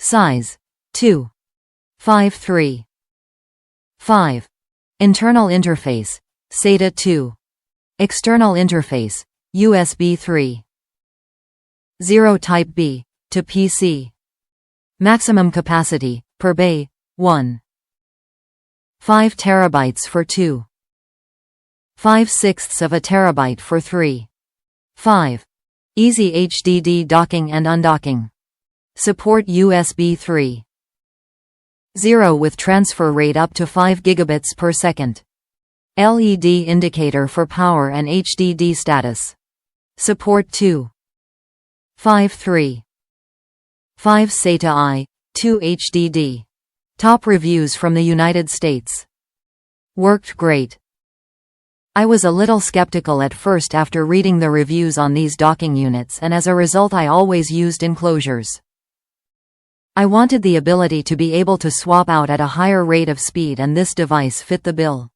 Size 2.53. 5. Internal interface SATA II. External interface USB 3. 0 Type B to PC. Maximum capacity per bay 1. 5 terabytes for 2. 5/6 of a terabyte for 3. 5. Easy HDD docking and undocking. Support USB 3. 0 with transfer rate up to 5 gigabits per second. LED indicator for power and HDD status. Support 2. 5.3. 5 SATA I, 2 HDD. Top reviews from the United States. Worked great. I was a little skeptical at first after reading the reviews on these docking units, and as a result I always used enclosures. I wanted the ability to be able to swap out at a higher rate of speed, and this device fit the bill.